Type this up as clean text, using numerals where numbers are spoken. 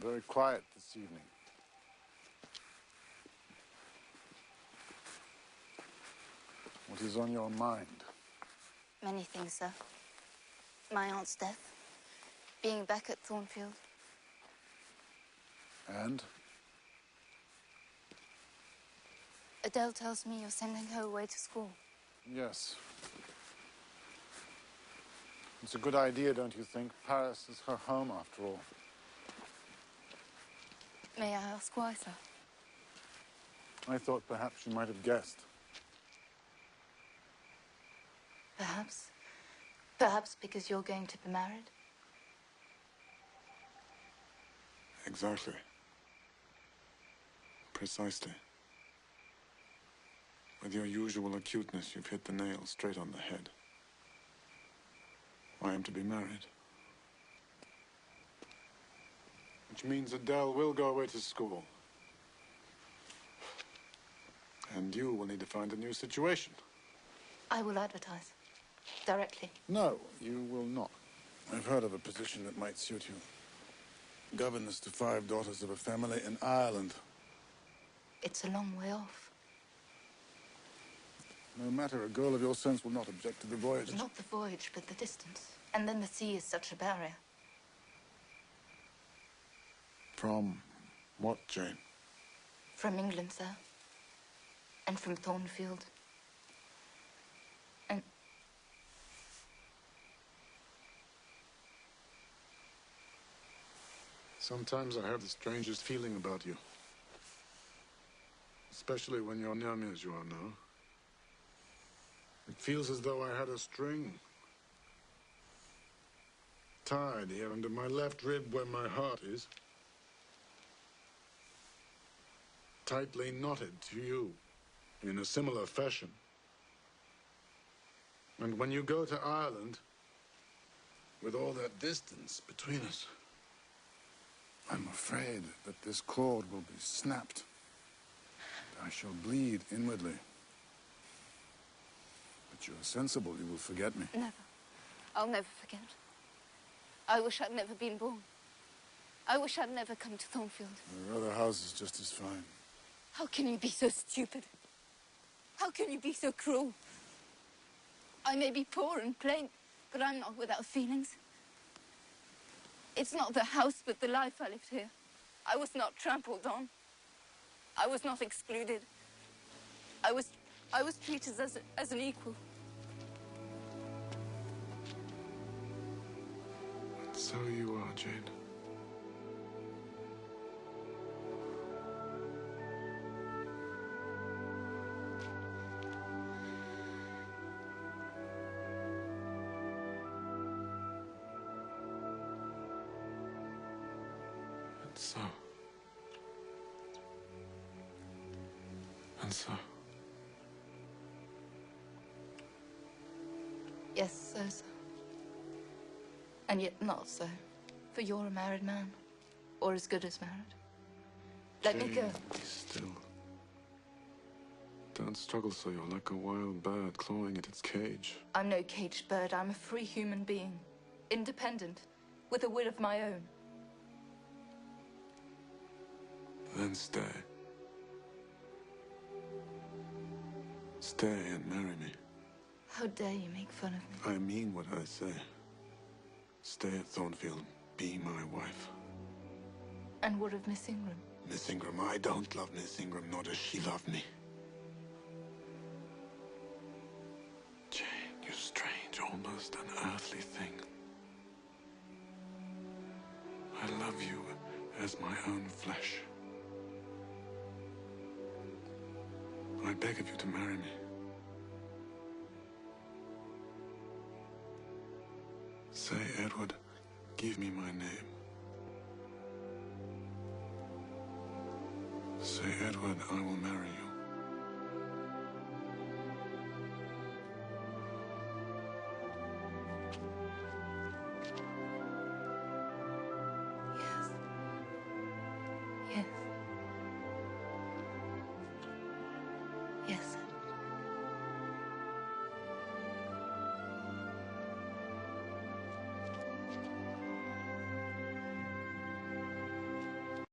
very quiet this evening. What is on your mind? Many things, sir. My aunt's death, being back at Thornfield. And? Adele tells me you're sending her away to school. Yes. It's a good idea, don't you think? Paris is her home, after all. May I ask why, sir? I thought perhaps you might have guessed. Perhaps. Perhaps because you're going to be married? Exactly. Precisely. With your usual acuteness, you've hit the nail straight on the head. I am to be married. Which means Adele will go away to school. And you will need to find a new situation. I will advertise. Directly. No, you will not. I've heard of a position that might suit you. Governess to 5 daughters of a family in Ireland. It's a long way off. No matter, a girl of your sense will not object to the voyage. Not the voyage, but the distance. And then the sea is such a barrier. From what, Jane? From England, sir. And from Thornfield. And... Sometimes I have the strangest feeling about you. Especially when you're near me as you are now. It feels as though I had a string tied here under my left rib where my heart is. Tightly knotted to you in a similar fashion. And when you go to Ireland, with all that distance between us, I'm afraid that this cord will be snapped. I shall bleed inwardly. But you're sensible, you will forget me. Never. I'll never forget. I wish I'd never been born. I wish I'd never come to Thornfield. There are other houses just as fine. How can you be so stupid? How can you be so cruel? I may be poor and plain, but I'm not without feelings. It's not the house, but the life I lived here. I was not trampled on. I was not excluded. I was treated as an equal. And so you are, Jane. And so. And so. Yes, so. And yet not so. For you're a married man. Or as good as married. Let me go. Be still. Don't struggle so. You're like a wild bird clawing at its cage. I'm no caged bird. I'm a free human being. Independent. With a will of my own. Then stay. Stay and marry me. How dare you make fun of me? I mean what I say. Stay at Thornfield. Be my wife. And what of Miss Ingram? Miss Ingram, I don't love Miss Ingram, nor does she love me. Jane, you strange, almost unearthly thing. I love you as my own flesh. I beg of you to marry me. Say, Edward, give me my name. Say, Edward, I will marry you.